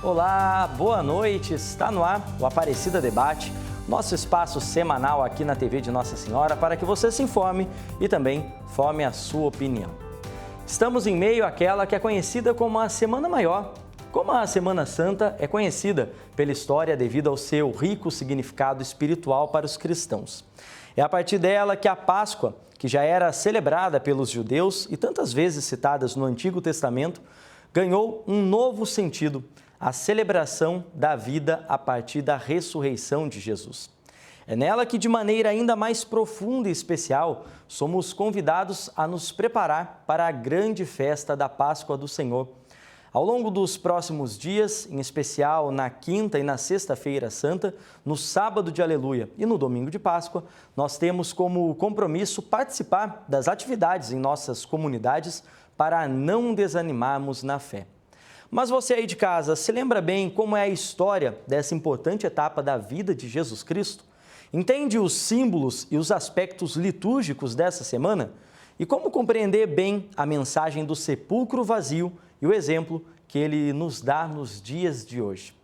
Olá, boa noite, está no ar o Aparecida Debate, nosso espaço semanal aqui na TV de Nossa Senhora para que você se informe e também forme a sua opinião. Estamos em meio àquela que é conhecida como a Semana Maior. Como a Semana Santa é conhecida pela história devido ao seu rico significado espiritual para os cristãos. É a partir dela que a Páscoa, que já era celebrada pelos judeus e tantas vezes citadas no Antigo Testamento, ganhou um novo sentido, a celebração da vida a partir da ressurreição de Jesus. É nela que, de maneira ainda mais profunda e especial, somos convidados a nos preparar para a grande festa da Páscoa do Senhor. Ao longo dos próximos dias, em especial na quinta e na sexta-feira santa, no sábado de Aleluia e no domingo de Páscoa, nós temos como compromisso participar das atividades em nossas comunidades para não desanimarmos na fé. Mas você aí de casa, se lembra bem como é a história dessa importante etapa da vida de Jesus Cristo? Entende os símbolos e os aspectos litúrgicos dessa semana? E como compreender bem a mensagem do sepulcro vazio e o exemplo que ele nos dá nos dias de hoje?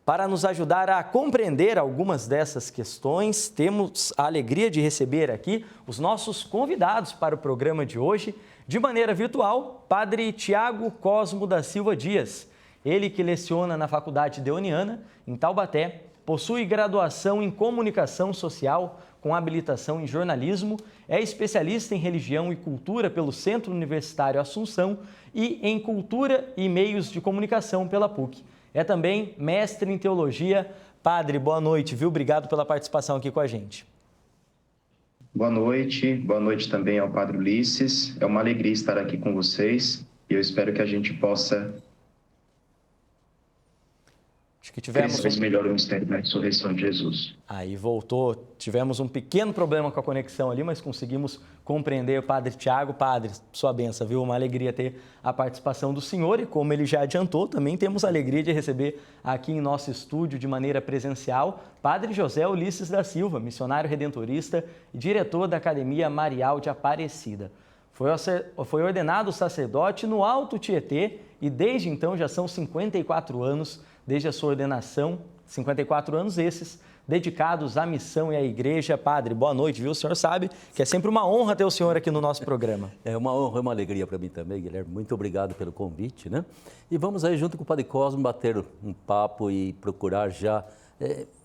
Para nos ajudar a compreender algumas dessas questões, temos a alegria de receber aqui os nossos convidados para o programa de hoje, de maneira virtual, Padre Tiago Cosmo da Silva Dias. Ele que leciona na Faculdade Deoniana, em Taubaté, possui graduação em Comunicação Social, com habilitação em jornalismo, é especialista em religião e cultura pelo Centro Universitário Assunção e em cultura e meios de comunicação pela PUC. É também mestre em teologia. Padre, boa noite, viu? Obrigado pela participação aqui com a gente. Boa noite também ao Padre Ulisses. É uma alegria estar aqui com vocês e eu espero que a gente possa conhecer melhor o mistério da ressurreição de Jesus. Aí voltou, tivemos um pequeno problema com a conexão ali, mas conseguimos compreender o Padre Tiago. Padre, sua benção, viu? Uma alegria ter a participação do senhor e, como ele já adiantou, também temos a alegria de receber aqui em nosso estúdio de maneira presencial Padre José Ulisses da Silva, missionário redentorista e diretor da Academia Marial de Aparecida. Foi ordenado sacerdote no Alto Tietê e desde então já são 54 anos desde a sua ordenação, 54 anos esses dedicados à missão e à igreja. Padre, boa noite, viu? O senhor sabe que é sempre uma honra ter o senhor aqui no nosso programa. É uma honra, é uma alegria para mim também, Guilherme. Muito obrigado pelo convite, né? E vamos aí junto com o Padre Cosmo bater um papo e procurar já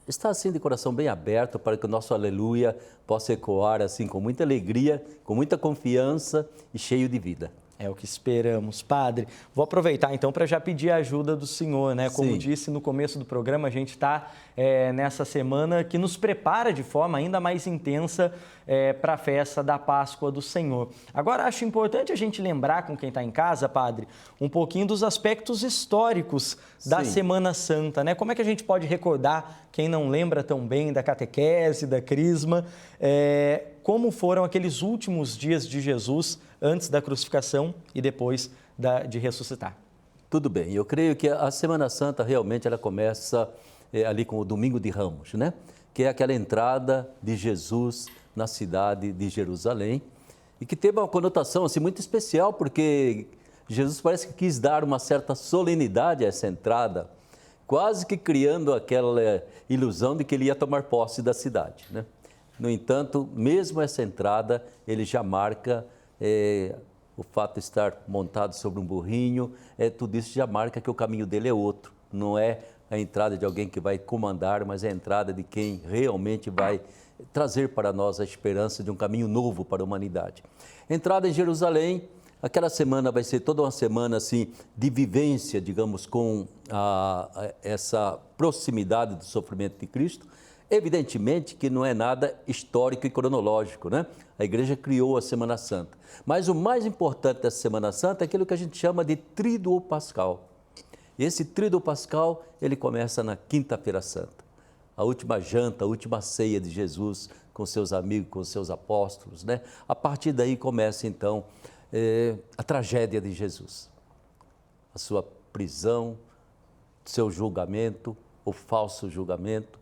estar assim de coração bem aberto para que o nosso aleluia possa ecoar assim com muita alegria, com muita confiança e cheio de vida. É o que esperamos. Padre, vou aproveitar então para já pedir a ajuda do senhor, né? Como Sim. disse no começo do programa, a gente está nessa semana que nos prepara de forma ainda mais intensa para a festa da Páscoa do Senhor. Agora, acho importante a gente lembrar com quem está em casa, Padre, um pouquinho dos aspectos históricos da Sim. Semana Santa, né? Como é que a gente pode recordar, quem não lembra tão bem da catequese, da crisma, como foram aqueles últimos dias de Jesus antes da crucificação e depois de ressuscitar? Tudo bem, eu creio que a Semana Santa realmente ela começa ali com o Domingo de Ramos, né? Que é aquela entrada de Jesus na cidade de Jerusalém e que teve uma conotação assim, muito especial, porque Jesus parece que quis dar uma certa solenidade a essa entrada, quase que criando aquela ilusão de que ele ia tomar posse da cidade, né? No entanto, mesmo essa entrada, ele já marca o fato de estar montado sobre um burrinho, tudo isso já marca que o caminho dele é outro. Não é a entrada de alguém que vai comandar, mas é a entrada de quem realmente vai trazer para nós a esperança de um caminho novo para a humanidade. Entrada em Jerusalém, aquela semana vai ser toda uma semana assim, de vivência, digamos, com essa proximidade do sofrimento de Cristo. Evidentemente que não é nada histórico e cronológico, né? A igreja criou a Semana Santa. Mas o mais importante dessa Semana Santa é aquilo que a gente chama de Tríduo Pascal. E esse Tríduo Pascal, ele começa na Quinta-feira Santa. A última janta, a última ceia de Jesus com seus amigos, com seus apóstolos, né? A partir daí começa então a tragédia de Jesus. A sua prisão, seu julgamento, o falso julgamento,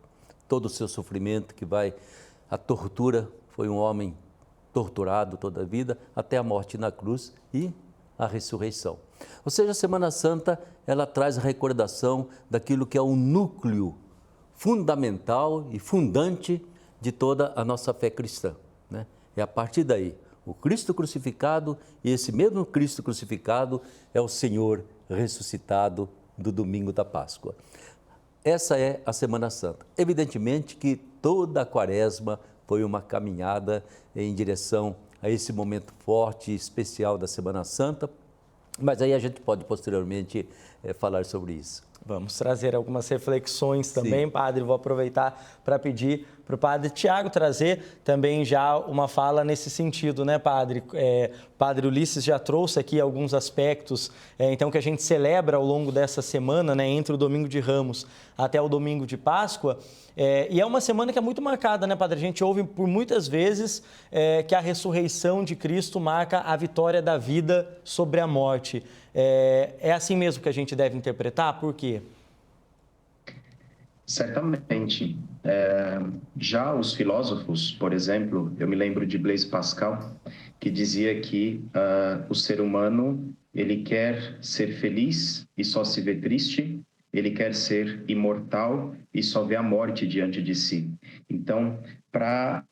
todo o seu sofrimento que vai, a tortura, foi um homem torturado toda a vida, até a morte na cruz e a ressurreição. Ou seja, a Semana Santa, ela traz a recordação daquilo que é o núcleo fundamental e fundante de toda a nossa fé cristã, né? É a partir daí, o Cristo crucificado, e esse mesmo Cristo crucificado é o Senhor ressuscitado do domingo da Páscoa. Essa é a Semana Santa. Evidentemente que toda a Quaresma foi uma caminhada em direção a esse momento forte e especial da Semana Santa, mas aí a gente pode posteriormente falar sobre isso. Vamos trazer algumas reflexões também, padre. Vou aproveitar para pedir para o padre Tiago trazer também já uma fala nesse sentido, né, padre? Padre Ulisses já trouxe aqui alguns aspectos, então, que a gente celebra ao longo dessa semana, né, entre o Domingo de Ramos até o Domingo de Páscoa. E é uma semana que é muito marcada, né, padre? A gente ouve por muitas vezes que a ressurreição de Cristo marca a vitória da vida sobre a morte. É assim mesmo que a gente deve interpretar? Por quê? Certamente. Já os filósofos, por exemplo, eu me lembro de Blaise Pascal, que dizia que o ser humano, ele quer ser feliz e só se vê triste, ele quer ser imortal e só vê a morte diante de si. Então, para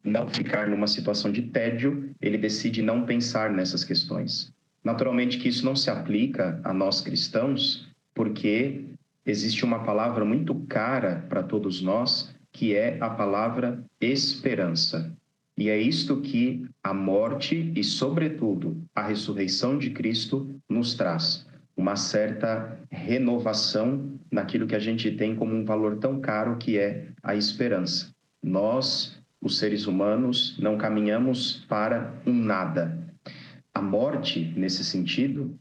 não ficar numa situação de tédio, ele decide não pensar nessas questões. Naturalmente que isso não se aplica a nós cristãos, porque existe uma palavra muito cara para todos nós, que é a palavra esperança. E é isto que a morte e, sobretudo, a ressurreição de Cristo nos traz. Uma certa renovação naquilo que a gente tem como um valor tão caro, que é a esperança. Nós, os seres humanos, não caminhamos para um nada. A morte, nesse sentido,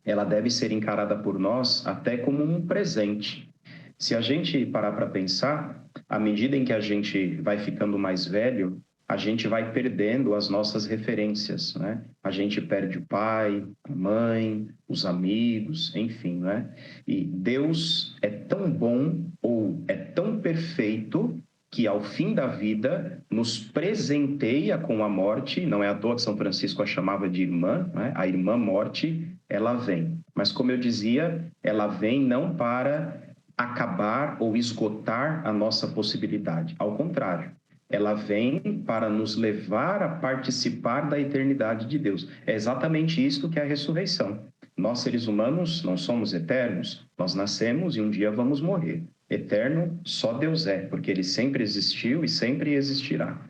ela deve ser encarada por nós até como um presente. Se a gente parar para pensar, à medida em que a gente vai ficando mais velho, a gente vai perdendo as nossas referências, né? A gente perde o pai, a mãe, os amigos, enfim, né? E Deus é tão bom ou é tão perfeito que ao fim da vida nos presenteia com a morte. Não é à toa que São Francisco a chamava de irmã, né? A irmã morte, ela vem. Mas como eu dizia, ela vem não para acabar ou esgotar a nossa possibilidade. Ao contrário, ela vem para nos levar a participar da eternidade de Deus. É exatamente isso que é a ressurreição. Nós, seres humanos, não somos eternos. Nós nascemos e um dia vamos morrer. Eterno só Deus é, porque Ele sempre existiu e sempre existirá.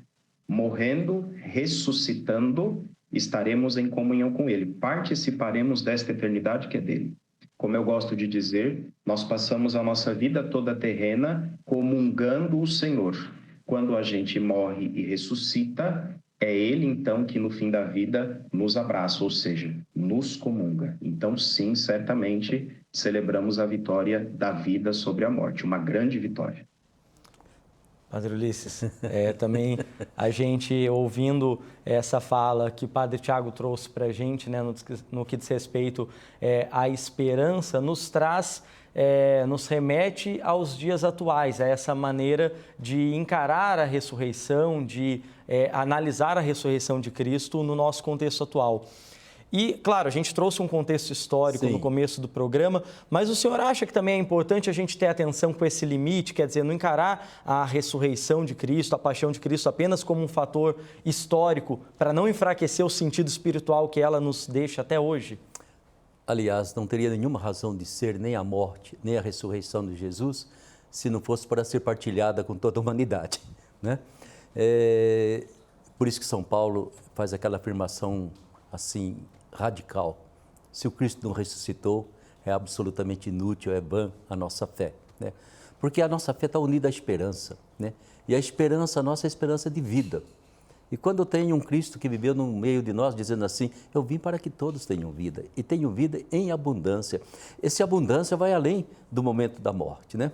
Morrendo, ressuscitando, estaremos em comunhão com Ele. Participaremos desta eternidade que é dele. Como eu gosto de dizer, nós passamos a nossa vida toda terrena comungando o Senhor. Quando a gente morre e ressuscita, é Ele, então, que no fim da vida nos abraça, ou seja, nos comunga. Então, sim, certamente, celebramos a vitória da vida sobre a morte, uma grande vitória. Padre Ulisses, também a gente ouvindo essa fala que o Padre Tiago trouxe para a gente, né, no que diz respeito à esperança, nos traz, nos remete aos dias atuais, a essa maneira de encarar a ressurreição, de analisar a ressurreição de Cristo no nosso contexto atual. E, claro, a gente trouxe um contexto histórico no começo do programa, mas o senhor acha que também é importante a gente ter atenção com esse limite, quer dizer, não encarar a ressurreição de Cristo, a paixão de Cristo apenas como um fator histórico, para não enfraquecer o sentido espiritual que ela nos deixa até hoje? Aliás, não teria nenhuma razão de ser nem a morte, nem a ressurreição de Jesus, se não fosse para ser partilhada com toda a humanidade, né? Por isso que São Paulo faz aquela afirmação assim, radical. Se o Cristo não ressuscitou, é absolutamente inútil, é vã a nossa fé, né? Porque a nossa fé está unida à esperança, né? E a esperança, a nossa esperança de vida. E quando eu tenho um Cristo que viveu no meio de nós, dizendo assim, eu vim para que todos tenham vida, e tenham vida em abundância. Essa abundância vai além do momento da morte, né?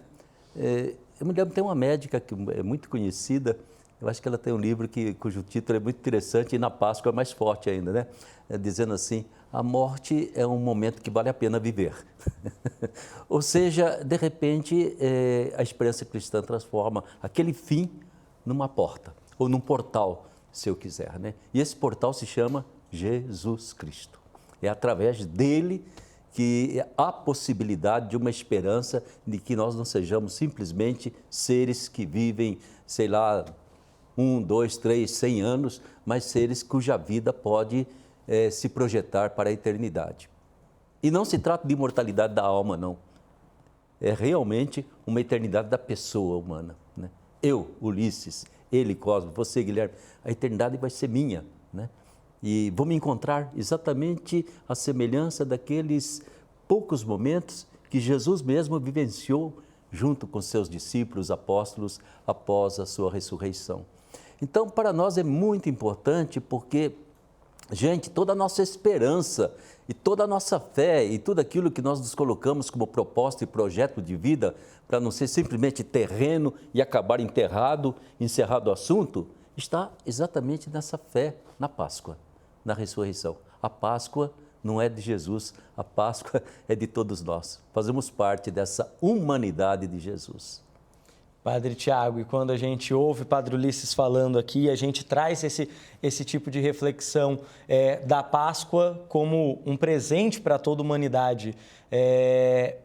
Eu me lembro, tem uma médica que é muito conhecida, eu acho que ela tem um livro cujo título é muito interessante e na Páscoa é mais forte ainda, né? Dizendo assim, a morte é um momento que vale a pena viver. Ou seja, de repente, a esperança cristã transforma aquele fim numa porta, ou num portal, se eu quiser, né? E esse portal se chama Jesus Cristo. É através dele que há possibilidade de uma esperança de que nós não sejamos simplesmente seres que vivem, sei lá, 1, 2, 3, 100 anos, mas seres cuja vida pode se projetar para a eternidade. E não se trata de imortalidade da alma, não. É realmente uma eternidade da pessoa humana, né? Eu, Ulisses, ele, Cosmo, você, Guilherme, a eternidade vai ser minha, né? E vou me encontrar exatamente à semelhança daqueles poucos momentos que Jesus mesmo vivenciou junto com seus discípulos, apóstolos, após a sua ressurreição. Então, para nós é muito importante porque, gente, toda a nossa esperança e toda a nossa fé e tudo aquilo que nós nos colocamos como propósito e projeto de vida, para não ser simplesmente terreno e acabar encerrado o assunto, está exatamente nessa fé na Páscoa, na ressurreição. A Páscoa não é de Jesus, a Páscoa é de todos nós. Fazemos parte dessa humanidade de Jesus. Padre Tiago, e quando a gente ouve Padre Ulisses falando aqui, a gente traz esse tipo de reflexão da Páscoa como um presente para toda a humanidade.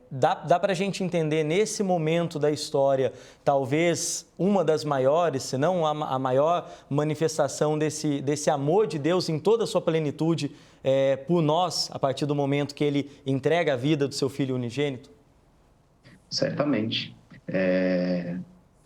Dá para a gente entender nesse momento da história, talvez uma das maiores, se não a maior manifestação desse amor de Deus em toda a sua plenitude por nós, a partir do momento que Ele entrega a vida do seu Filho unigênito? Certamente.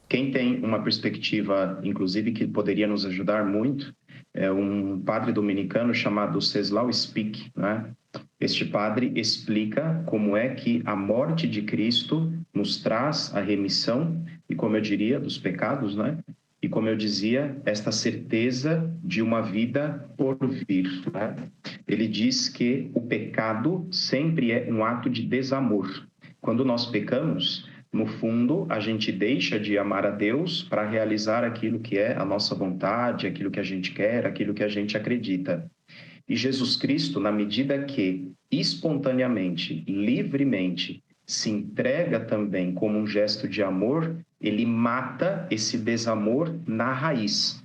Quem tem uma perspectiva, inclusive, que poderia nos ajudar muito, é um padre dominicano chamado Ceslau Spik, né? Este padre explica como é que a morte de Cristo nos traz a remissão, e como eu diria, dos pecados, né? E como eu dizia, esta certeza de uma vida por vir, né? Ele diz que o pecado sempre é um ato de desamor. Quando nós pecamos, no fundo, a gente deixa de amar a Deus para realizar aquilo que é a nossa vontade, aquilo que a gente quer, aquilo que a gente acredita. E Jesus Cristo, na medida que espontaneamente, livremente, se entrega também como um gesto de amor, ele mata esse desamor na raiz.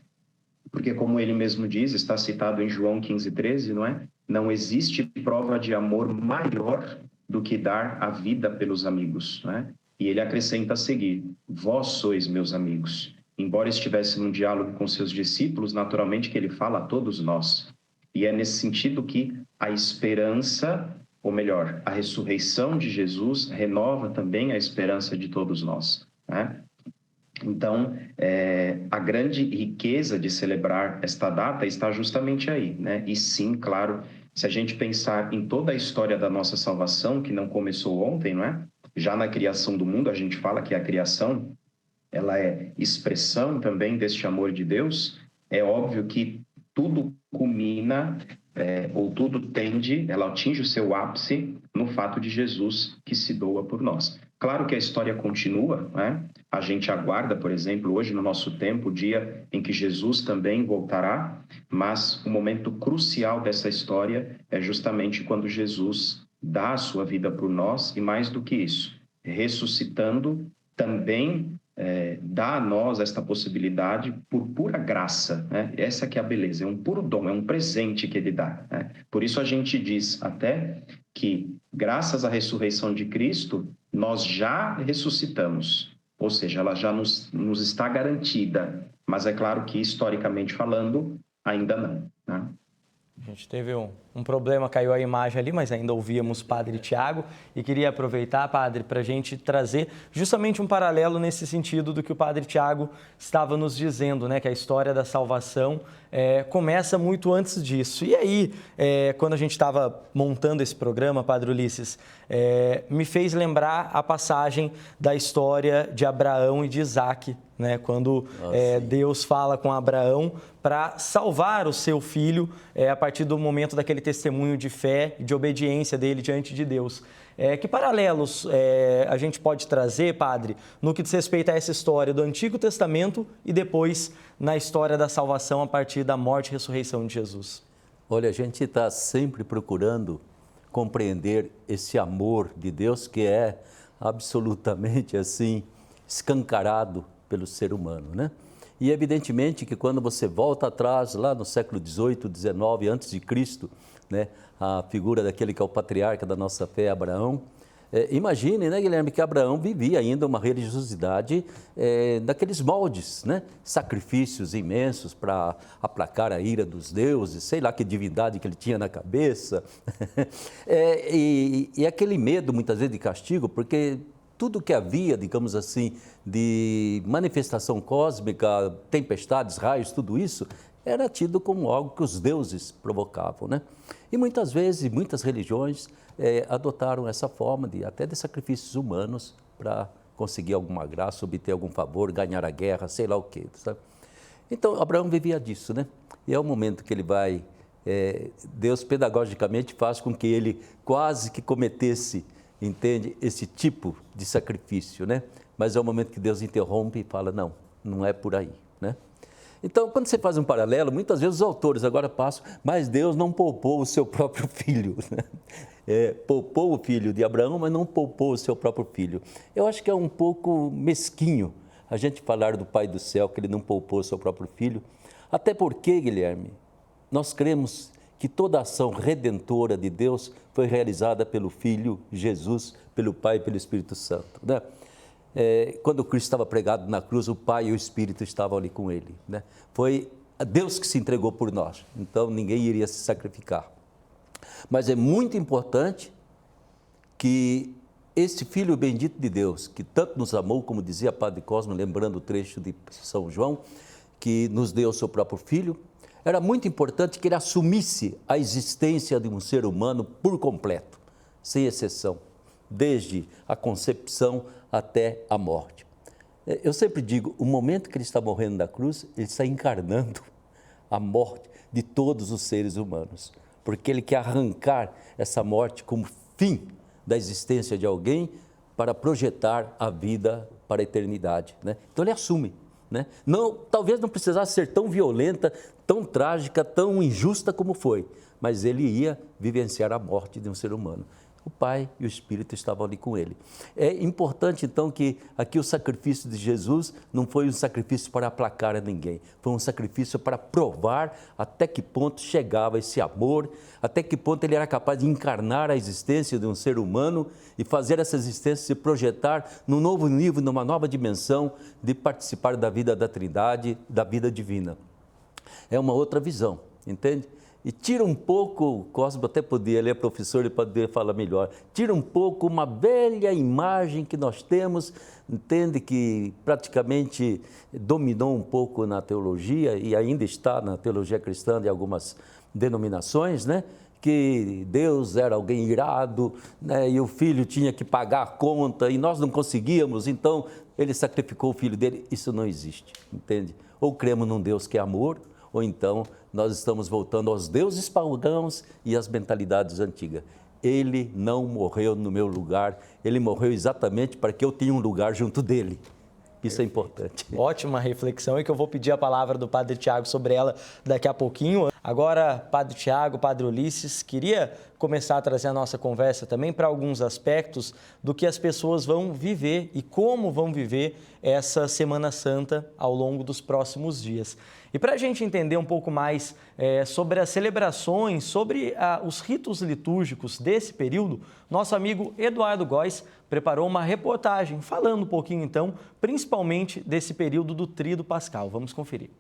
Porque, como ele mesmo diz, está citado em João 15:13, não é? Não existe prova de amor maior do que dar a vida pelos amigos, não é? E ele acrescenta a seguir: vós sois meus amigos. Embora estivesse num diálogo com seus discípulos, naturalmente que ele fala a todos nós. E é nesse sentido que a esperança, ou melhor, a ressurreição de Jesus renova também a esperança de todos nós, né? Então, a grande riqueza de celebrar esta data está justamente aí, né? E sim, claro, se a gente pensar em toda a história da nossa salvação, que não começou ontem, não é? Já na criação do mundo, a gente fala que a criação, ela é expressão também deste amor de Deus. É óbvio que tudo culmina, ou tudo tende, ela atinge o seu ápice no fato de Jesus que se doa por nós. Claro que a história continua, né? A gente aguarda, por exemplo, hoje no nosso tempo, o dia em que Jesus também voltará, mas o momento crucial dessa história é justamente quando Jesus dá a sua vida por nós, e mais do que isso, ressuscitando, também dá a nós esta possibilidade por pura graça, né? Essa que é a beleza, é um puro dom, é um presente que ele dá, né? Por isso a gente diz até que, graças à ressurreição de Cristo, nós já ressuscitamos, ou seja, ela já nos está garantida, mas é claro que, historicamente falando, ainda não, né? A gente teve um problema, caiu a imagem ali, mas ainda ouvíamos Padre Tiago, e queria aproveitar, Padre, para a gente trazer justamente um paralelo nesse sentido do que o Padre Tiago estava nos dizendo, né? Que a história da salvação começa muito antes disso. E aí, quando a gente estava montando esse programa, Padre Ulisses, me fez lembrar a passagem da história de Abraão e de Isaque, né? Quando Deus fala com Abraão para salvar o seu filho a partir do momento daquele testemunho de fé e de obediência dele diante de Deus. Que paralelos a gente pode trazer, Padre, no que diz respeito a essa história do Antigo Testamento e depois na história da salvação a partir da morte e ressurreição de Jesus? Olha, a gente está sempre procurando compreender esse amor de Deus que é absolutamente assim escancarado pelo ser humano, né? E evidentemente que quando você volta atrás, lá no século XVIII, XIX, antes de Cristo, né, a figura daquele que é o patriarca da nossa fé, Abraão, imagine, né, Guilherme, que Abraão vivia ainda uma religiosidade daqueles moldes, né? Sacrifícios imensos para aplacar a ira dos deuses, sei lá que divindade que ele tinha na cabeça. E aquele medo, muitas vezes, de castigo, porque tudo que havia, digamos assim, de manifestação cósmica, tempestades, raios, tudo isso, era tido como algo que os deuses provocavam, né? E muitas vezes, muitas religiões adotaram essa forma até de sacrifícios humanos para conseguir alguma graça, obter algum favor, ganhar a guerra, sei lá o quê, sabe? Então, Abraão vivia disso, né? E é o momento que ele vai, Deus pedagogicamente faz com que ele quase que cometesse, entende, esse tipo de sacrifício, né? Mas é o momento que Deus interrompe e fala, não, não é por aí, né? Então, quando você faz um paralelo, muitas vezes os autores agora passam, mas Deus não poupou o seu próprio filho, né? Poupou o filho de Abraão, mas não poupou o seu próprio filho. Eu acho que é um pouco mesquinho a gente falar do Pai do céu, que ele não poupou o seu próprio filho, até porque, Guilherme, nós cremos que toda a ação redentora de Deus foi realizada pelo Filho Jesus, pelo Pai e pelo Espírito Santo, né? Quando Cristo estava pregado na cruz, o Pai e o Espírito estavam ali com ele, né? Foi Deus que se entregou por nós, então ninguém iria se sacrificar. Mas é muito importante que esse Filho bendito de Deus, que tanto nos amou, como dizia Padre Cosmo, lembrando o trecho de São João, que nos deu o seu próprio Filho, era muito importante que ele assumisse a existência de um ser humano por completo, sem exceção, desde a concepção até a morte. Eu sempre digo, o momento que ele está morrendo na cruz, ele está encarnando a morte de todos os seres humanos, porque ele quer arrancar essa morte como fim da existência de alguém para projetar a vida para a eternidade, né? Então ele assume, né? Não, talvez não precisasse ser tão violenta, tão trágica, tão injusta como foi, mas ele ia vivenciar a morte de um ser humano. O Pai e o Espírito estavam ali com ele. É importante, então, que aqui o sacrifício de Jesus não foi um sacrifício para aplacar a ninguém, foi um sacrifício para provar até que ponto chegava esse amor, até que ponto ele era capaz de encarnar a existência de um ser humano e fazer essa existência se projetar num novo nível, numa nova dimensão, de participar da vida da Trindade, da vida divina. É uma outra visão, entende? E tira um pouco, o Cosmo até podia, ele é professor, ele poderia falar melhor, tira um pouco uma velha imagem que nós temos, entende, que praticamente dominou um pouco na teologia e ainda está na teologia cristã de algumas denominações, né? Que Deus era alguém irado, né? E o filho tinha que pagar a conta e nós não conseguíamos, então ele sacrificou o filho dele. Isso não existe, entende? Ou cremos num Deus que é amor, ou então nós estamos voltando aos deuses pagãos e às mentalidades antigas. Ele não morreu no meu lugar, ele morreu exatamente para que eu tenha um lugar junto dele. Isso é importante. Ótima reflexão, e que eu vou pedir a palavra do Padre Tiago sobre ela daqui a pouquinho. Agora, Padre Tiago, Padre Ulisses, queria começar a trazer a nossa conversa também para alguns aspectos do que as pessoas vão viver e como vão viver essa Semana Santa ao longo dos próximos dias. E para a gente entender um pouco mais sobre as celebrações, sobre os ritos litúrgicos desse período, nosso amigo Eduardo Góes preparou uma reportagem falando um pouquinho, então, principalmente desse período do Tríduo Pascal. Vamos conferir.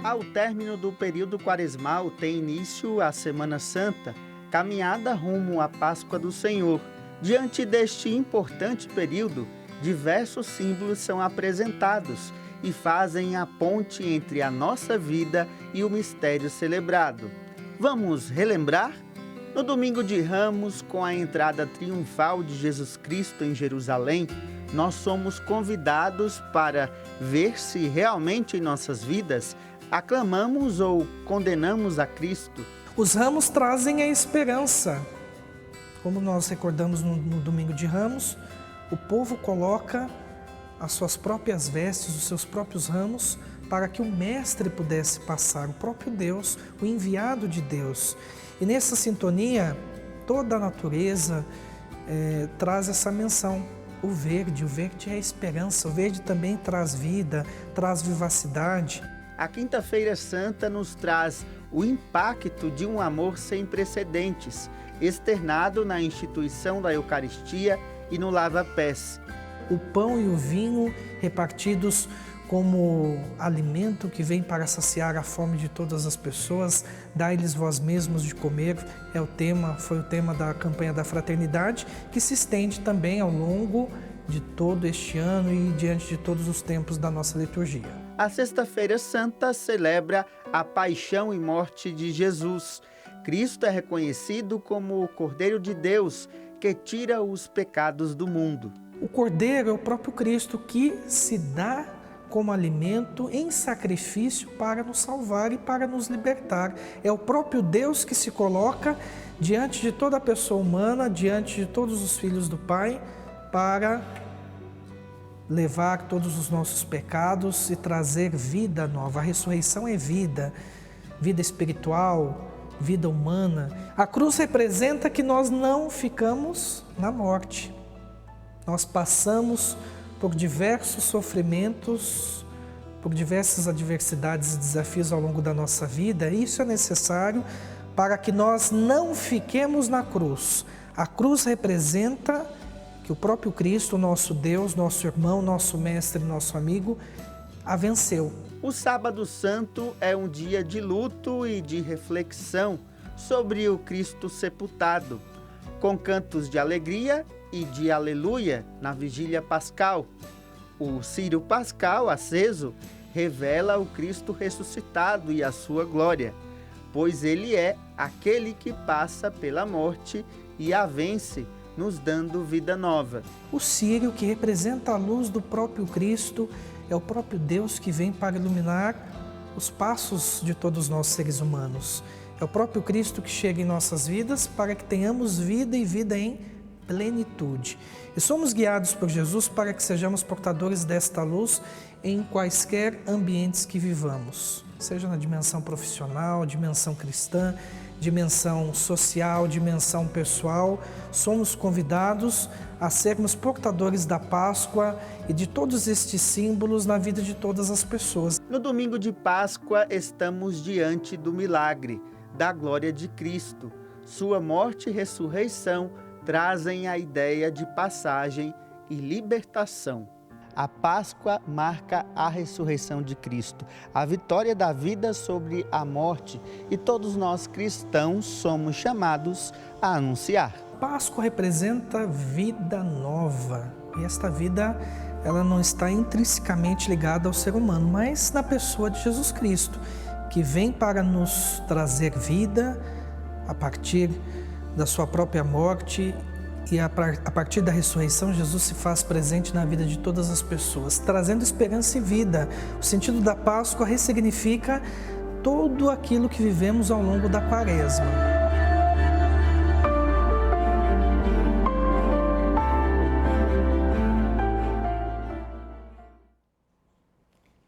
Ao término do período quaresmal tem início a Semana Santa, caminhada rumo à Páscoa do Senhor. Diante deste importante período, diversos símbolos são apresentados e fazem a ponte entre a nossa vida e o mistério celebrado. Vamos relembrar? No domingo de Ramos, com a entrada triunfal de Jesus Cristo em Jerusalém, nós somos convidados para ver se realmente em nossas vidas aclamamos ou condenamos a Cristo. Os ramos trazem a esperança. Como nós recordamos no domingo de Ramos, o povo coloca as suas próprias vestes, os seus próprios ramos, para que o Mestre pudesse passar, o próprio Deus, o enviado de Deus. E nessa sintonia, toda a natureza traz essa menção. o verde é a esperança, o verde também traz vida, traz vivacidade. A Quinta-feira Santa nos traz o impacto de um amor sem precedentes, externado na instituição da Eucaristia e no lava-pés. O pão e o vinho repartidos como alimento que vem para saciar a fome de todas as pessoas, dai-lhes vós mesmos de comer, foi o tema da campanha da fraternidade, que se estende também ao longo de todo este ano e diante de todos os tempos da nossa liturgia. A Sexta-feira Santa celebra a paixão e morte de Jesus. Cristo é reconhecido como o Cordeiro de Deus que tira os pecados do mundo. O Cordeiro é o próprio Cristo que se dá como alimento em sacrifício para nos salvar e para nos libertar. É o próprio Deus que se coloca diante de toda a pessoa humana, diante de todos os filhos do Pai, para levar todos os nossos pecados e trazer vida nova. A ressurreição é vida, vida espiritual, vida humana. A cruz representa que nós não ficamos na morte. Nós passamos por diversos sofrimentos, por diversas adversidades e desafios ao longo da nossa vida. Isso é necessário para que nós não fiquemos na cruz. A cruz representa que o próprio Cristo, nosso Deus, nosso irmão, nosso mestre, nosso amigo, a venceu. O Sábado Santo é um dia de luto e de reflexão sobre o Cristo sepultado, com cantos de alegria e de aleluia na vigília pascal. O círio pascal aceso revela o Cristo ressuscitado e a sua glória, pois ele é aquele que passa pela morte e a vence, nos dando vida nova. O círio, que representa a luz do próprio Cristo, é o próprio Deus que vem para iluminar os passos de todos nós seres humanos. É o próprio Cristo que chega em nossas vidas para que tenhamos vida e vida em plenitude. E somos guiados por Jesus para que sejamos portadores desta luz em quaisquer ambientes que vivamos, seja na dimensão profissional, dimensão cristã, dimensão social, dimensão pessoal. Somos convidados a sermos portadores da Páscoa e de todos estes símbolos na vida de todas as pessoas. No domingo de Páscoa estamos diante do milagre da glória de Cristo. Sua morte e ressurreição trazem a ideia de passagem e libertação. A Páscoa marca a ressurreição de Cristo, a vitória da vida sobre a morte, e todos nós cristãos somos chamados a anunciar. Páscoa representa vida nova, e esta vida ela não está intrinsecamente ligada ao ser humano, mas na pessoa de Jesus Cristo, que vem para nos trazer vida a partir da sua própria morte. E a partir da ressurreição, Jesus se faz presente na vida de todas as pessoas, trazendo esperança e vida. O sentido da Páscoa ressignifica tudo aquilo que vivemos ao longo da Quaresma.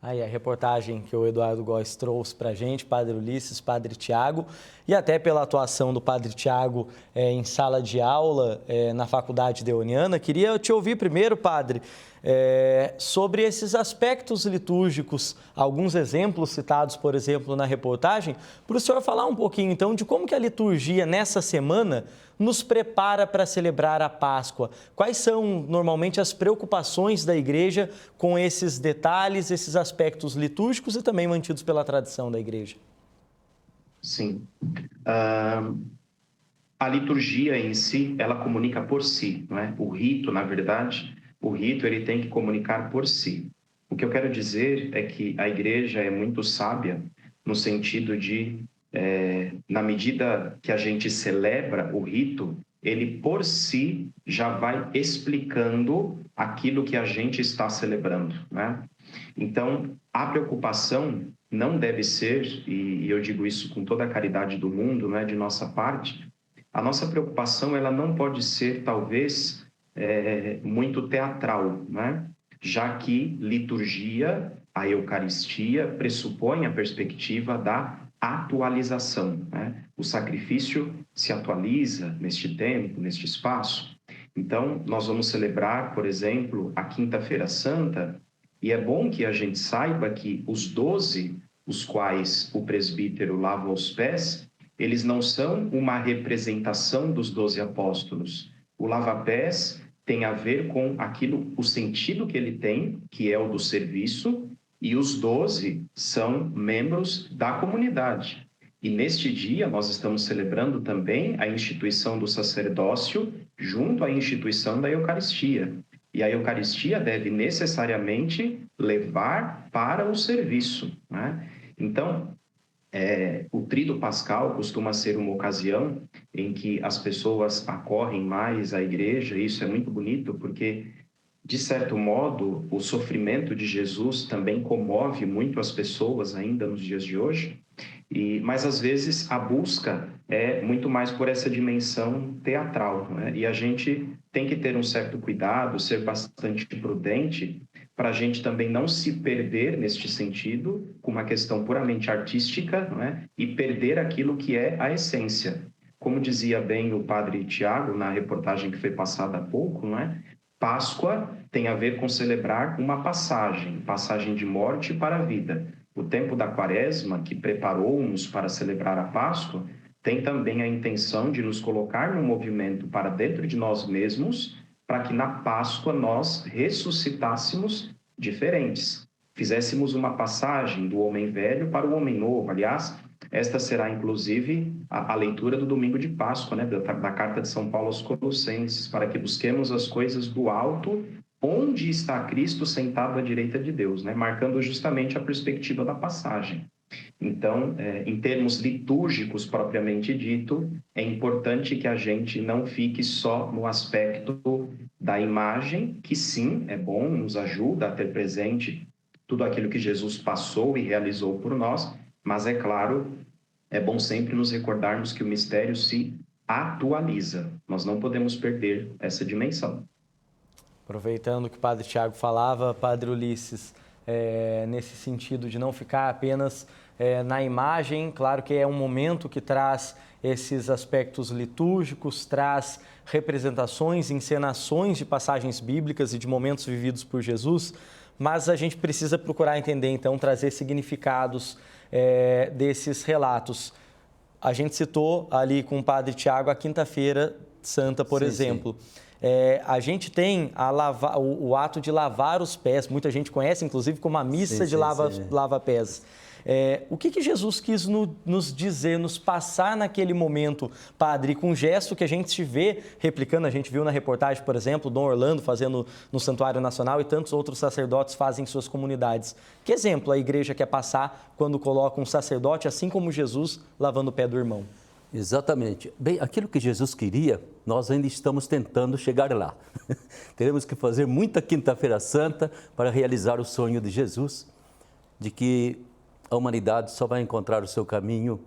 Aí a reportagem que o Eduardo Góes trouxe para a gente, Padre Ulisses, Padre Tiago, e até pela atuação do Padre Tiago em sala de aula na Faculdade Deoniana. Queria te ouvir primeiro, Padre, sobre esses aspectos litúrgicos, alguns exemplos citados, por exemplo, na reportagem, para o senhor falar um pouquinho, então, de como que a liturgia nessa semana nos prepara para celebrar a Páscoa. Quais são, normalmente, as preocupações da Igreja com esses detalhes, esses aspectos litúrgicos e também mantidos pela tradição da Igreja? Sim. A liturgia em si, ela comunica por si, não é? O rito, na verdade, ele tem que comunicar por si. O que eu quero dizer é que a Igreja é muito sábia no sentido de, na medida que a gente celebra o rito, ele por si já vai explicando aquilo que a gente está celebrando, né? Então, a preocupação não deve ser, e eu digo isso com toda a caridade do mundo, né, de nossa parte, a nossa preocupação ela não pode ser, talvez, muito teatral, né? Já que liturgia, a Eucaristia, pressupõe a perspectiva da atualização, né? O sacrifício se atualiza neste tempo, neste espaço. Então, nós vamos celebrar, por exemplo, a Quinta-feira Santa, e é bom que a gente saiba que os 12, os quais o presbítero lava os pés, eles não são uma representação dos 12 apóstolos. O lava-pés tem a ver com aquilo, o sentido que ele tem, que é o do serviço, e os 12 são membros da comunidade. E neste dia nós estamos celebrando também a instituição do sacerdócio junto à instituição da Eucaristia. E a Eucaristia deve necessariamente levar para o serviço, né? Então, o Tríduo Pascal costuma ser uma ocasião em que as pessoas acorrem mais à igreja, e isso é muito bonito, porque, de certo modo, o sofrimento de Jesus também comove muito as pessoas ainda nos dias de hoje, mas às vezes a busca é muito mais por essa dimensão teatral, né? E a gente tem que ter um certo cuidado, ser bastante prudente, para a gente também não se perder neste sentido, com uma questão puramente artística, não é? E perder aquilo que é a essência. Como dizia bem o padre Tiago, na reportagem que foi passada há pouco, não é? Páscoa tem a ver com celebrar uma passagem de morte para a vida. O tempo da Quaresma, que preparou-nos para celebrar a Páscoa, tem também a intenção de nos colocar num movimento para dentro de nós mesmos, para que na Páscoa nós ressuscitássemos diferentes. Fizéssemos uma passagem do homem velho para o homem novo. Aliás, esta será inclusive a leitura do domingo de Páscoa, né, da carta de São Paulo aos Colossenses, para que busquemos as coisas do alto, onde está Cristo sentado à direita de Deus, né, marcando justamente a perspectiva da passagem. Então, em termos litúrgicos propriamente dito, é importante que a gente não fique só no aspecto da imagem, que sim, é bom, nos ajuda a ter presente tudo aquilo que Jesus passou e realizou por nós, mas é claro, é bom sempre nos recordarmos que o mistério se atualiza. Nós não podemos perder essa dimensão. Aproveitando que o Padre Tiago falava, Padre Ulisses, nesse sentido de não ficar apenas na imagem, claro que é um momento que traz esses aspectos litúrgicos, traz representações, encenações de passagens bíblicas e de momentos vividos por Jesus, mas a gente precisa procurar entender, então, trazer significados desses relatos. A gente citou ali com o Padre Tiago a Quinta-feira Santa, por exemplo. Sim. A gente tem o ato de lavar os pés, muita gente conhece, inclusive, como a missa de lava-pés. O que Jesus quis nos dizer, nos passar naquele momento, Padre, com um gesto que a gente vê replicando, a gente viu na reportagem, por exemplo, Dom Orlando fazendo no Santuário Nacional e tantos outros sacerdotes fazem em suas comunidades. Que exemplo a igreja quer passar quando coloca um sacerdote, assim como Jesus, lavando o pé do irmão? Exatamente. Bem, aquilo que Jesus queria, nós ainda estamos tentando chegar lá. Teremos que fazer muita Quinta-feira Santa para realizar o sonho de Jesus, de que a humanidade só vai encontrar o seu caminho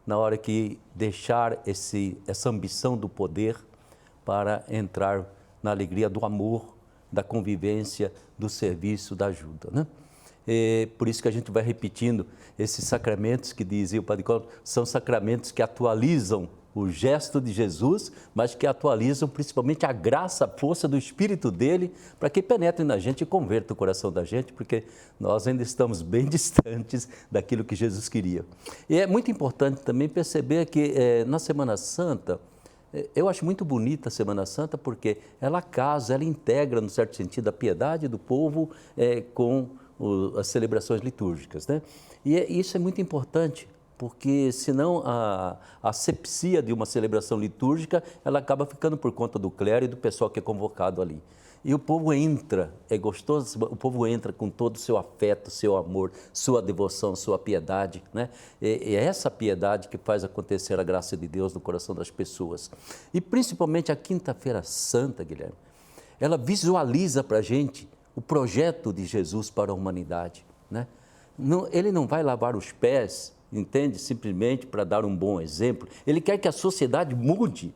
na hora que deixar essa ambição do poder para entrar na alegria do amor, da convivência, do serviço, da ajuda, né? Por isso que a gente vai repetindo esses sacramentos que dizia o Padre Colo, são sacramentos que atualizam o gesto de Jesus, mas que atualizam principalmente a graça, a força do Espírito dele, para que penetre na gente e converta o coração da gente, porque nós ainda estamos bem distantes daquilo que Jesus queria. E é muito importante também perceber que na Semana Santa, eu acho muito bonita a Semana Santa, porque ela casa, ela integra, no certo sentido, a piedade do povo com as celebrações litúrgicas, né? E isso é muito importante, porque senão a asepsia de uma celebração litúrgica, ela acaba ficando por conta do clero e do pessoal que é convocado ali. E o povo entra, é gostoso, o povo entra com todo o seu afeto, seu amor, sua devoção, sua piedade, né? E é essa piedade que faz acontecer a graça de Deus no coração das pessoas. E principalmente a Quinta-feira Santa, Guilherme, ela visualiza para a gente o projeto de Jesus para a humanidade, né? Ele não vai lavar os pés, entende? Simplesmente para dar um bom exemplo. Ele quer que a sociedade mude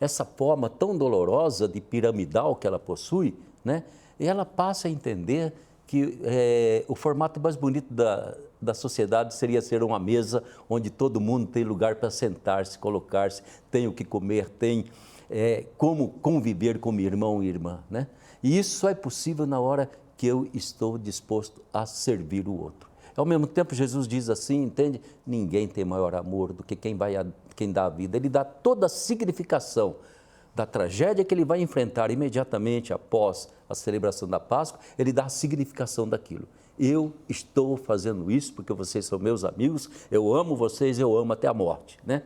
essa forma tão dolorosa de piramidal que ela possui, né? E ela passa a entender que o formato mais bonito da sociedade seria ser uma mesa onde todo mundo tem lugar para sentar-se, colocar-se, tem o que comer, tem como conviver como irmão e irmã, né? E isso só é possível na hora que eu estou disposto a servir o outro. Ao mesmo tempo, Jesus diz assim, entende? Ninguém tem maior amor do que quem dá a vida. Ele dá toda a significação da tragédia que ele vai enfrentar imediatamente após a celebração da Páscoa, ele dá a significação daquilo. Eu estou fazendo isso porque vocês são meus amigos, eu amo vocês, eu amo até a morte, né?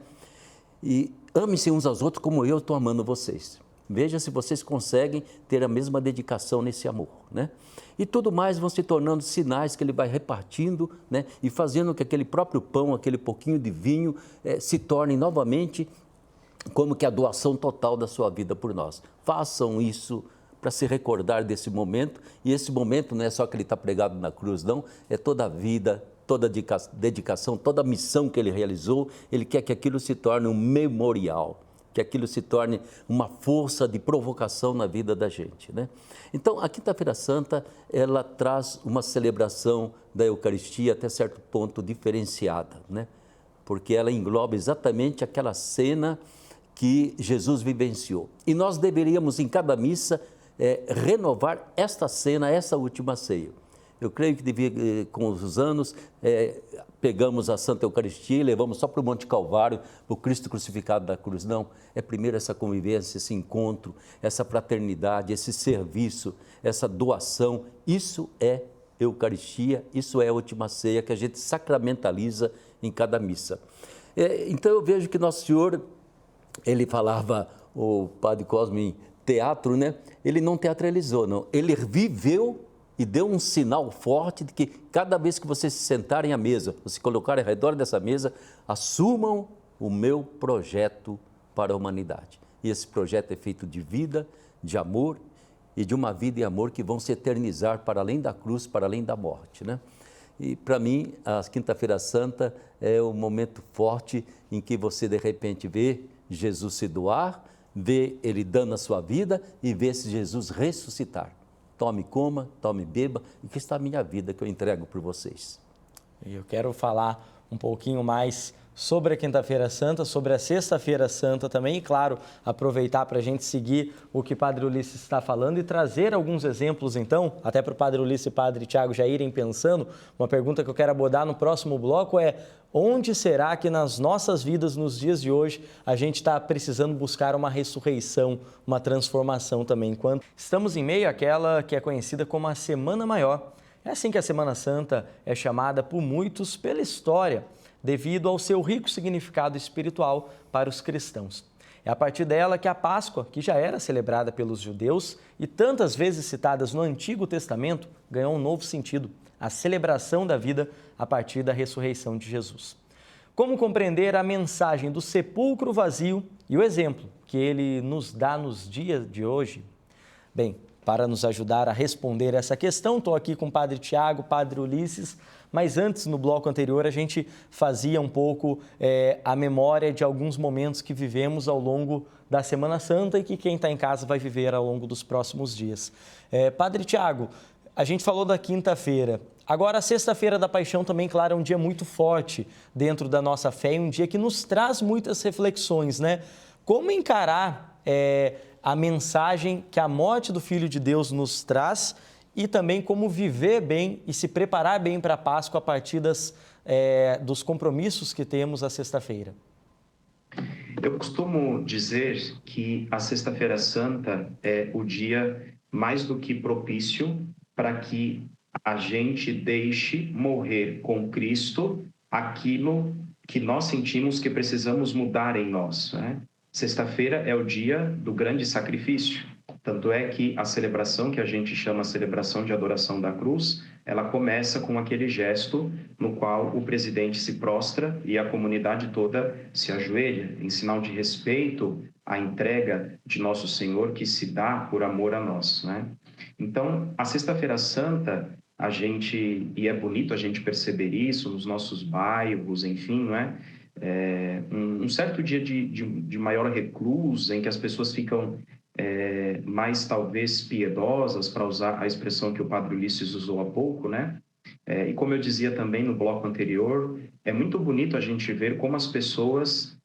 E ame-se uns aos outros como eu estou amando vocês. Veja se vocês conseguem ter a mesma dedicação nesse amor, né? E tudo mais vão se tornando sinais que ele vai repartindo, né? E fazendo que aquele próprio pão, aquele pouquinho de vinho se torne novamente como que a doação total da sua vida por nós. Façam isso para se recordar desse momento, e esse momento não é só que ele está pregado na cruz, não, é toda a vida, toda a dedicação, toda a missão que ele realizou. Ele quer que aquilo se torne um memorial, que aquilo se torne uma força de provocação na vida da gente, né? Então, a Quinta-feira Santa, ela traz uma celebração da Eucaristia até certo ponto diferenciada, né? Porque ela engloba exatamente aquela cena que Jesus vivenciou. E nós deveríamos, em cada missa, renovar esta cena, essa última ceia. Eu creio que com os anos, pegamos a Santa Eucaristia e levamos só para o Monte Calvário, o Cristo crucificado da cruz. Não, é primeiro essa convivência, esse encontro, essa fraternidade, esse serviço, essa doação. Isso é Eucaristia, isso é a última ceia que a gente sacramentaliza em cada missa. Então eu vejo que Nosso Senhor, ele falava, o Padre Cosme, em teatro, né? Ele não teatralizou, não. Ele viveu e deu um sinal forte de que cada vez que vocês se sentarem à mesa, ou se colocarem ao redor dessa mesa, assumam o meu projeto para a humanidade. E esse projeto é feito de vida, de amor e de uma vida e amor que vão se eternizar para além da cruz, para além da morte, né? E para mim, a Quinta-feira Santa é um momento forte em que você de repente vê Jesus se doar, vê ele dando a sua vida e vê esse Jesus ressuscitar. Tome, coma, tome, beba, e que está a minha vida que eu entrego por vocês. E eu quero falar um pouquinho mais sobre a Quinta-feira Santa, sobre a Sexta-feira Santa também, e claro, aproveitar para a gente seguir o que o Padre Ulisses está falando e trazer alguns exemplos então, até para o Padre Ulisses e o Padre Tiago já irem pensando. Uma pergunta que eu quero abordar no próximo bloco é: onde será que nas nossas vidas, nos dias de hoje, a gente está precisando buscar uma ressurreição, uma transformação também? Enquanto estamos em meio àquela que é conhecida como a Semana Maior. É assim que a Semana Santa é chamada por muitos pela história, devido ao seu rico significado espiritual para os cristãos. É a partir dela que a Páscoa, que já era celebrada pelos judeus e tantas vezes citadas no Antigo Testamento, ganhou um novo sentido, a celebração da vida a partir da ressurreição de Jesus. Como compreender a mensagem do sepulcro vazio e o exemplo que ele nos dá nos dias de hoje? Bem, para nos ajudar a responder essa questão, estou aqui com o Padre Tiago, Padre Ulisses, mas antes, no bloco anterior, a gente fazia um pouco a memória de alguns momentos que vivemos ao longo da Semana Santa e que quem está em casa vai viver ao longo dos próximos dias. Padre Tiago, a gente falou da quinta-feira. Agora, a Sexta-feira da Paixão também, claro, é um dia muito forte dentro da nossa fé e um dia que nos traz muitas reflexões, né? Como encarar a mensagem que a morte do Filho de Deus nos traz e também como viver bem e se preparar bem para a Páscoa a partir dos compromissos que temos à Sexta-feira? Eu costumo dizer que a Sexta-feira Santa é o dia mais do que propício para que a gente deixe morrer com Cristo aquilo que nós sentimos que precisamos mudar em nós, né? Sexta-feira é o dia do grande sacrifício. Tanto é que a celebração que a gente chama celebração de adoração da cruz, ela começa com aquele gesto no qual o presidente se prostra e a comunidade toda se ajoelha, em sinal de respeito à entrega de Nosso Senhor que se dá por amor a nós, né? Então, a Sexta-feira Santa, e é bonito a gente perceber isso nos nossos bairros, enfim, não é? Um certo dia de maior reclusa, em que as pessoas ficam mais talvez piedosas, para usar a expressão que o Padre Ulisses usou há pouco, né? E como eu dizia também no bloco anterior, é muito bonito a gente ver como as pessoas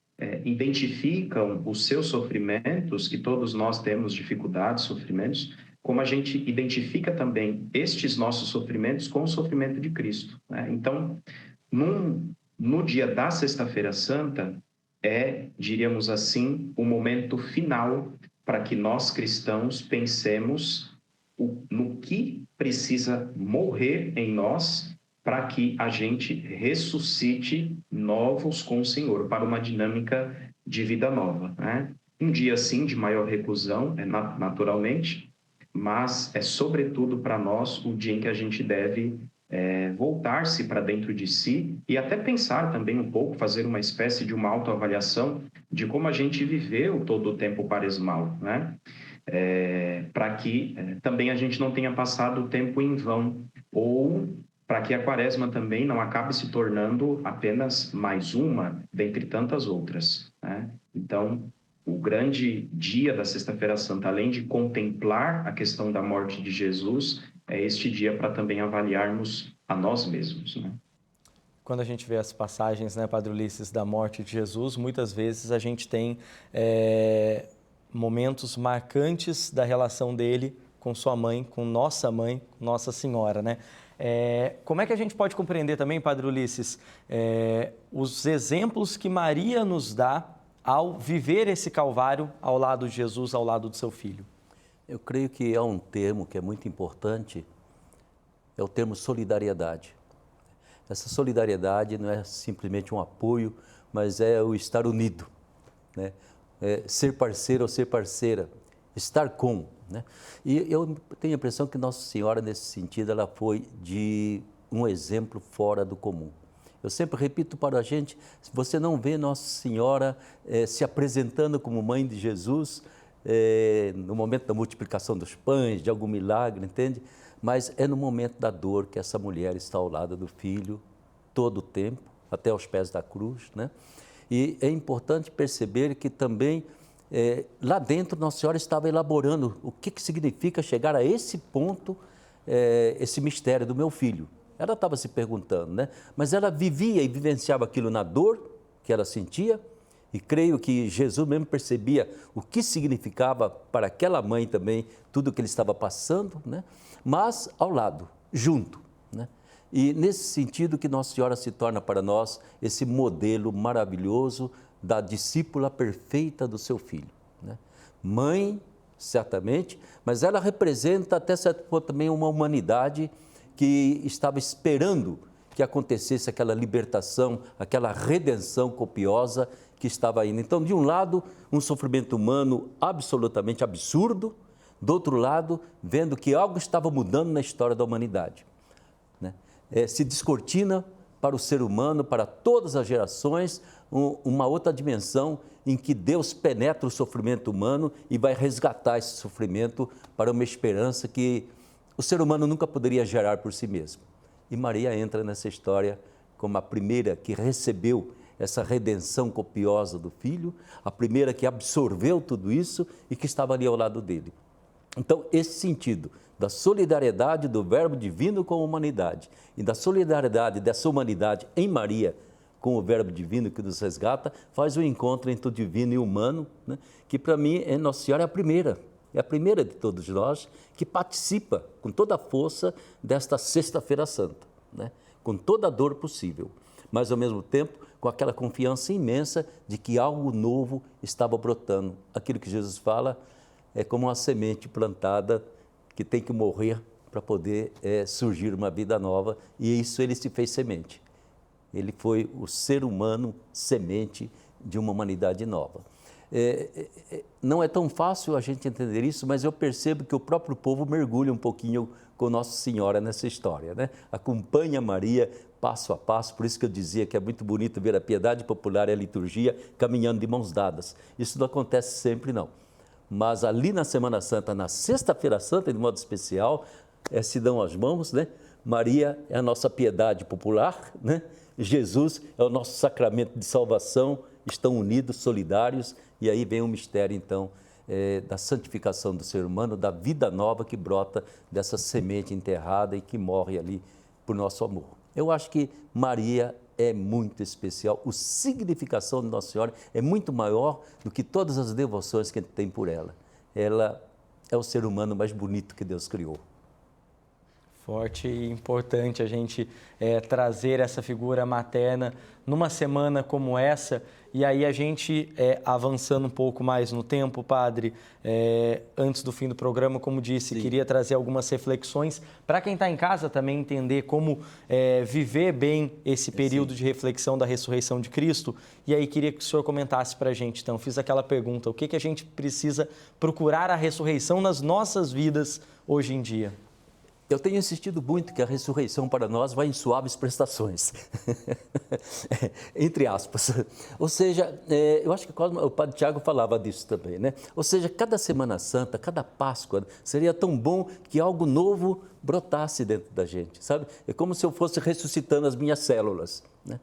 identificam os seus sofrimentos, que todos nós temos dificuldades, sofrimentos, como a gente identifica também estes nossos sofrimentos com o sofrimento de Cristo, né? Então, no dia da Sexta-feira Santa, diríamos assim, o momento final para que nós cristãos pensemos no que precisa morrer em nós para que a gente ressuscite novos com o Senhor, para uma dinâmica de vida nova, né? Um dia, sim, de maior reclusão, naturalmente, mas é sobretudo para nós o dia em que a gente deve voltar-se para dentro de si e até pensar também um pouco, fazer uma espécie de uma autoavaliação de como a gente viveu todo o tempo quaresmal, né? Para que também a gente não tenha passado o tempo em vão, ou para que a quaresma também não acabe se tornando apenas mais uma dentre tantas outras, né? Então, o grande dia da Sexta-feira Santa, além de contemplar a questão da morte de Jesus, é este dia para também avaliarmos a nós mesmos, né? Quando a gente vê as passagens, né, Padre Ulisses, da morte de Jesus, muitas vezes a gente tem momentos marcantes da relação dele com sua mãe, com Nossa Senhora, né? Como é que a gente pode compreender também, Padre Ulisses, os exemplos que Maria nos dá ao viver esse Calvário ao lado de Jesus, ao lado do seu filho? Eu creio que há um termo que é muito importante, é o termo solidariedade. Essa solidariedade não é simplesmente um apoio, mas é o estar unido, né? Ser parceiro ou ser parceira, estar com, né? E eu tenho a impressão que Nossa Senhora, nesse sentido, ela foi de um exemplo fora do comum. Eu sempre repito para a gente, você não vê Nossa Senhora se apresentando como mãe de Jesus no momento da multiplicação dos pães, de algum milagre, entende? Mas é no momento da dor que essa mulher está ao lado do filho, todo o tempo, até aos pés da cruz, né? E é importante perceber que também, lá dentro, Nossa Senhora estava elaborando o que significa chegar a esse ponto, esse mistério do meu filho. Ela estava se perguntando, né? Mas ela vivia e vivenciava aquilo na dor que ela sentia, e creio que Jesus mesmo percebia o que significava para aquela mãe também tudo o que ele estava passando, né? Mas ao lado, junto, né? E nesse sentido que Nossa Senhora se torna para nós esse modelo maravilhoso da discípula perfeita do seu filho, né? Mãe, certamente, mas ela representa até certo ponto também uma humanidade que estava esperando que acontecesse aquela libertação, aquela redenção copiosa que estava indo. Então, de um lado, um sofrimento humano absolutamente absurdo, do outro lado, vendo que algo estava mudando na história da humanidade, né? Se descortina para o ser humano, para todas as gerações, uma outra dimensão em que Deus penetra o sofrimento humano e vai resgatar esse sofrimento para uma esperança que o ser humano nunca poderia gerar por si mesmo. E Maria entra nessa história como a primeira que recebeu essa redenção copiosa do Filho, a primeira que absorveu tudo isso e que estava ali ao lado dele. Então, esse sentido da solidariedade do Verbo Divino com a humanidade e da solidariedade dessa humanidade em Maria com o Verbo Divino que nos resgata, faz o encontro entre o divino e o humano, né? Que para mim, Nossa Senhora é a primeira de todos nós que participa com toda a força desta Sexta-feira Santa, né? Com toda a dor possível, mas ao mesmo tempo com aquela confiança imensa de que algo novo estava brotando. Aquilo que Jesus fala é como uma semente plantada que tem que morrer para poder surgir uma vida nova, e isso ele se fez semente. Ele foi o ser humano semente de uma humanidade nova. Não é tão fácil a gente entender isso, mas eu percebo que o próprio povo mergulha um pouquinho com Nossa Senhora nessa história, né? Acompanha Maria passo a passo, por isso que eu dizia que é muito bonito ver a piedade popular e a liturgia caminhando de mãos dadas. Isso não acontece sempre, não. Mas ali na Semana Santa, na Sexta-feira Santa, de modo especial, se dão as mãos, né? Maria é a nossa piedade popular, né? Jesus é o nosso sacramento de salvação, estão unidos, solidários, e aí vem o mistério, então, da santificação do ser humano, da vida nova que brota dessa semente enterrada e que morre ali por nosso amor. Eu acho que Maria é muito especial. A significação de Nossa Senhora é muito maior do que todas as devoções que a gente tem por ela. Ela é o ser humano mais bonito que Deus criou. Forte e importante a gente trazer essa figura materna numa semana como essa. E aí a gente, avançando um pouco mais no tempo, Padre, antes do fim do programa, como disse, queria trazer algumas reflexões para quem está em casa também entender como viver bem esse período de reflexão da ressurreição de Cristo. E aí queria que o senhor comentasse para a gente. Então, fiz aquela pergunta, o que a gente precisa procurar a ressurreição nas nossas vidas hoje em dia? Eu tenho insistido muito que a ressurreição para nós vai em suaves prestações, entre aspas. Ou seja, eu acho que o Padre Tiago falava disso também, né? Ou seja, cada Semana Santa, cada Páscoa, seria tão bom que algo novo brotasse dentro da gente, sabe? É como se eu fosse ressuscitando as minhas células, né?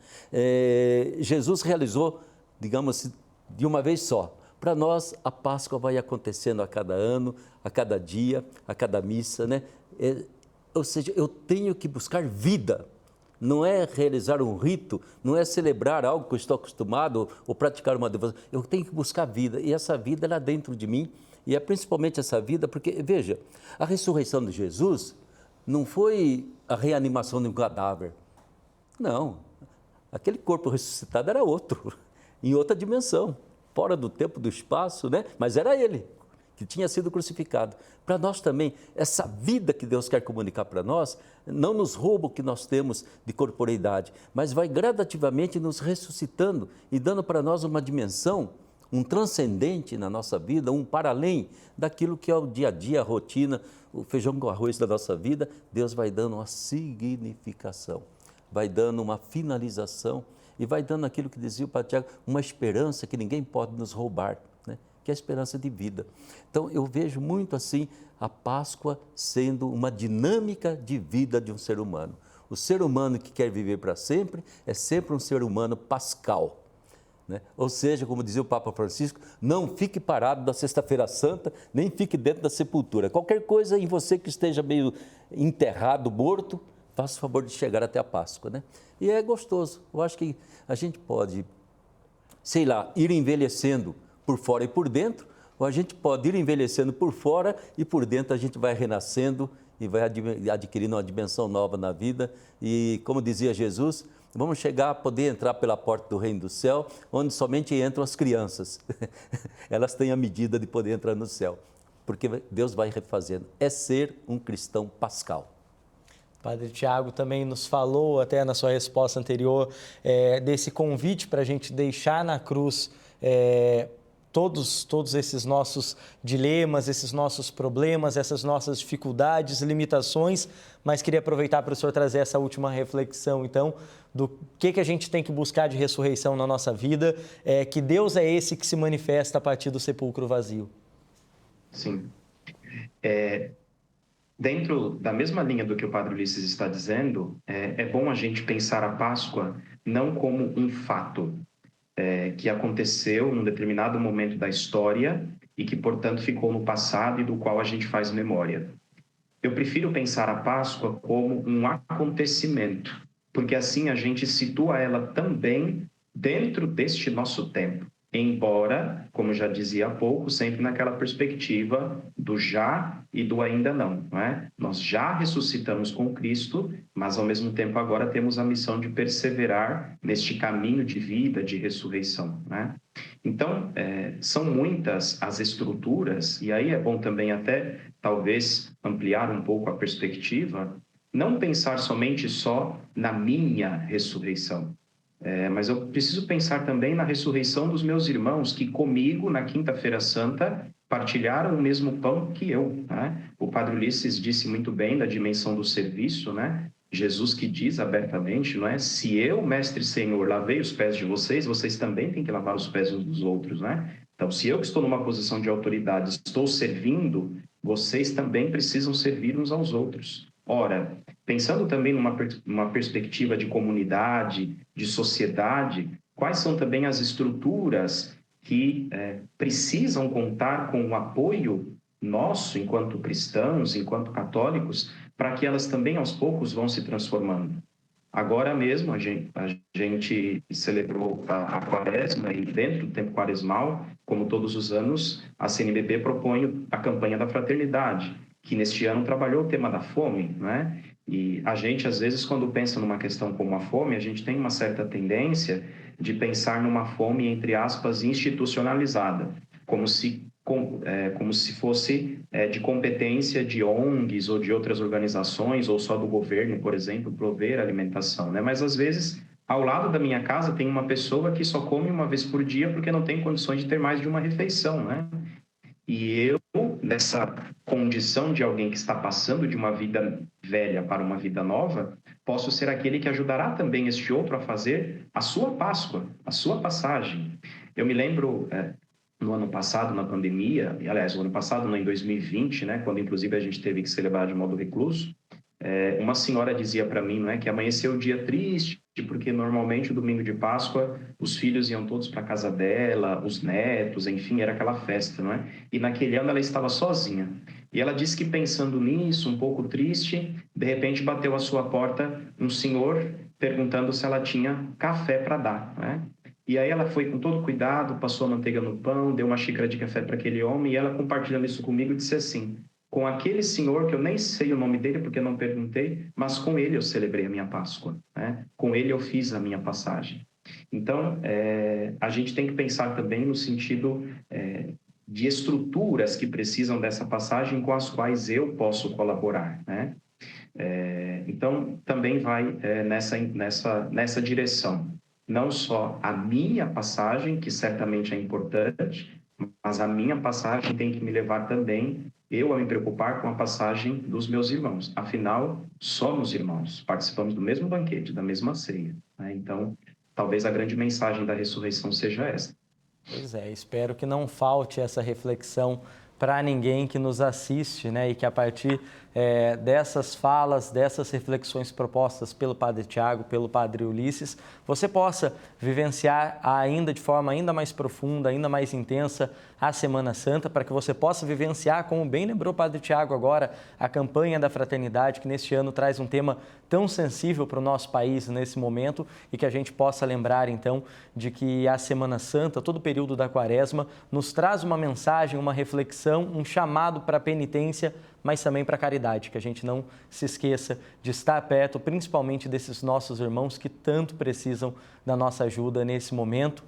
Jesus realizou, digamos, de uma vez só. Para nós, a Páscoa vai acontecendo a cada ano, a cada dia, a cada missa, né? Ou seja, eu tenho que buscar vida, não é realizar um rito, não é celebrar algo que eu estou acostumado ou praticar uma devoção, eu tenho que buscar vida, e essa vida é lá dentro de mim, e é principalmente essa vida, porque, veja, a ressurreição de Jesus não foi a reanimação de um cadáver, não, aquele corpo ressuscitado era outro, em outra dimensão, fora do tempo, do espaço, né? Mas era ele que tinha sido crucificado. Para nós também, essa vida que Deus quer comunicar para nós, não nos rouba o que nós temos de corporeidade, mas vai gradativamente nos ressuscitando e dando para nós uma dimensão, um transcendente na nossa vida, um para além daquilo que é o dia a dia, a rotina, o feijão com arroz da nossa vida. Deus vai dando uma significação, vai dando uma finalização e vai dando aquilo que dizia o Padre Tiago, uma esperança que ninguém pode nos roubar, né? Que é a esperança de vida. Então, eu vejo muito assim a Páscoa sendo uma dinâmica de vida de um ser humano. O ser humano que quer viver para sempre é sempre um ser humano pascal, né? Ou seja, como dizia o Papa Francisco, não fique parado da Sexta-feira Santa, nem fique dentro da sepultura. Qualquer coisa em você que esteja meio enterrado, morto, faça o favor de chegar até a Páscoa, né? E é gostoso. Eu acho que a gente pode, sei lá, ir envelhecendo por fora e por dentro, ou a gente pode ir envelhecendo por fora e por dentro a gente vai renascendo e vai adquirindo uma dimensão nova na vida. E, como dizia Jesus, vamos chegar a poder entrar pela porta do reino do céu, onde somente entram as crianças. Elas têm a medida de poder entrar no céu, porque Deus vai refazendo. É ser um cristão pascal. Padre Tiago também nos falou, até na sua resposta anterior, desse convite para a gente deixar na cruz todos esses nossos dilemas, esses nossos problemas, essas nossas dificuldades, limitações, mas queria aproveitar para o senhor trazer essa última reflexão, então, do que a gente tem que buscar de ressurreição na nossa vida, que Deus é esse que se manifesta a partir do sepulcro vazio. Sim. Dentro da mesma linha do que o Padre Ulisses está dizendo, é bom a gente pensar a Páscoa não como um fato que aconteceu num determinado momento da história e que, portanto, ficou no passado e do qual a gente faz memória. Eu prefiro pensar a Páscoa como um acontecimento, porque assim a gente situa ela também dentro deste nosso tempo. Embora, como já dizia há pouco, sempre naquela perspectiva do já e do ainda não, não é? Nós já ressuscitamos com Cristo, mas ao mesmo tempo agora temos a missão de perseverar neste caminho de vida, de ressurreição, né? Então, são muitas as estruturas, e aí é bom também até, talvez, ampliar um pouco a perspectiva, não pensar somente só na minha ressurreição, mas eu preciso pensar também na ressurreição dos meus irmãos que comigo, na Quinta-feira Santa, partilharam o mesmo pão que eu, né? O Padre Ulisses disse muito bem da dimensão do serviço, né? Jesus que diz abertamente, não é? Se eu, Mestre Senhor, lavei os pés de vocês, vocês também têm que lavar os pés uns dos outros, né? Então, se eu que estou numa posição de autoridade estou servindo, vocês também precisam servir uns aos outros. Ora, pensando também numa perspectiva de comunidade, de sociedade, quais são também as estruturas que precisam contar com o apoio nosso, enquanto cristãos, enquanto católicos, para que elas também aos poucos vão se transformando? Agora mesmo a gente celebrou a Quaresma e dentro do tempo quaresmal, como todos os anos, a CNBB propõe a campanha da fraternidade, que neste ano trabalhou o tema da fome, né? E a gente, às vezes, quando pensa numa questão como a fome, a gente tem uma certa tendência de pensar numa fome, entre aspas, institucionalizada, como se fosse de competência de ONGs ou de outras organizações, ou só do governo, por exemplo, prover alimentação, né? Mas, às vezes, ao lado da minha casa tem uma pessoa que só come uma vez por dia porque não tem condições de ter mais de uma refeição, né? E eu, nessa condição de alguém que está passando de uma vida velha para uma vida nova, posso ser aquele que ajudará também este outro a fazer a sua Páscoa, a sua passagem. Eu me lembro, no ano passado, na pandemia, e, aliás, no ano passado, não, em 2020, né, quando inclusive a gente teve que celebrar de modo recluso, uma senhora dizia para mim, não é, que amanheceu o dia triste, porque normalmente o domingo de Páscoa os filhos iam todos para a casa dela, os netos, enfim, era aquela festa, não é? E naquele ano ela estava sozinha. E ela disse que pensando nisso, um pouco triste, de repente bateu à sua porta um senhor perguntando se ela tinha café para dar, né? E aí ela foi com todo cuidado, passou a manteiga no pão, deu uma xícara de café para aquele homem, e ela, compartilhando isso comigo, disse assim: com aquele senhor, que eu nem sei o nome dele porque eu não perguntei, mas com ele eu celebrei a minha Páscoa, né? Com ele eu fiz a minha passagem. Então, a gente tem que pensar também no sentido de estruturas que precisam dessa passagem com as quais eu posso colaborar, né? Então, também vai nessa direção. Não só a minha passagem, que certamente é importante, mas a minha passagem tem que me levar também a me preocupar com a passagem dos meus irmãos. Afinal, somos irmãos, participamos do mesmo banquete, da mesma ceia, né? Então, talvez a grande mensagem da ressurreição seja essa. Pois é, espero que não falte essa reflexão para ninguém que nos assiste, né? E que a partir dessas falas, dessas reflexões propostas pelo Padre Tiago, pelo Padre Ulisses, você possa vivenciar ainda de forma ainda mais profunda, ainda mais intensa a Semana Santa, para que você possa vivenciar, como bem lembrou o Padre Tiago agora, a campanha da fraternidade, que neste ano traz um tema tão sensível para o nosso país nesse momento, e que a gente possa lembrar então de que a Semana Santa, todo o período da Quaresma, nos traz uma mensagem, uma reflexão, um chamado para a penitência, mas também para a caridade, que a gente não se esqueça de estar perto, principalmente desses nossos irmãos que tanto precisam da nossa ajuda nesse momento.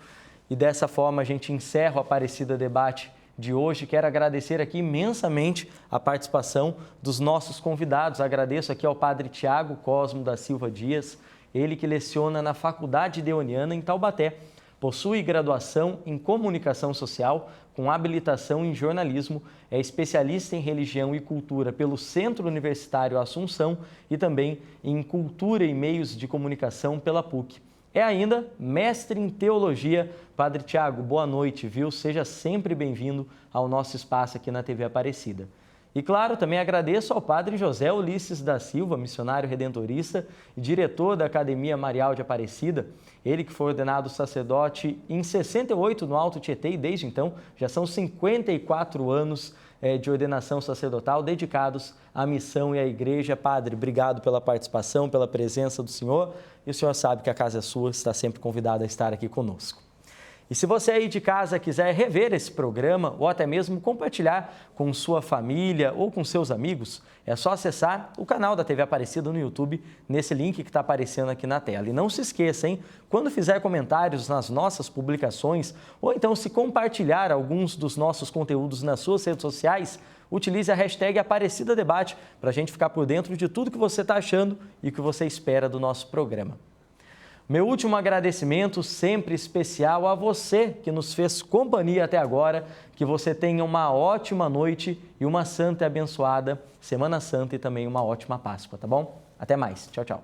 E dessa forma a gente encerra o Aparecida Debate de hoje. Quero agradecer aqui imensamente a participação dos nossos convidados. Agradeço aqui ao Padre Tiago Cosmo da Silva Dias, ele que leciona na Faculdade Deoniana em Taubaté. Possui graduação em Comunicação Social, com habilitação em Jornalismo, é especialista em Religião e Cultura pelo Centro Universitário Assunção e também em Cultura e Meios de Comunicação pela PUC. É ainda mestre em Teologia. Padre Tiago, boa noite, viu? Seja sempre bem-vindo ao nosso espaço aqui na TV Aparecida. E, claro, também agradeço ao Padre José Ulisses da Silva, missionário redentorista e diretor da Academia Marial de Aparecida. Ele que foi ordenado sacerdote em 68 no Alto Tietê e desde então já são 54 anos de ordenação sacerdotal dedicados à missão e à igreja. Padre, obrigado pela participação, pela presença do senhor. E o senhor sabe que a casa é sua, está sempre convidado a estar aqui conosco. E se você aí de casa quiser rever esse programa ou até mesmo compartilhar com sua família ou com seus amigos, é só acessar o canal da TV Aparecida no YouTube, nesse link que está aparecendo aqui na tela. E não se esqueça, hein? Quando fizer comentários nas nossas publicações ou então se compartilhar alguns dos nossos conteúdos nas suas redes sociais, utilize a hashtag Aparecida Debate para a gente ficar por dentro de tudo que você está achando e o que você espera do nosso programa. Meu último agradecimento, sempre especial, a você que nos fez companhia até agora. Que você tenha uma ótima noite e uma santa e abençoada Semana Santa e também uma ótima Páscoa, tá bom? Até mais. Tchau, tchau.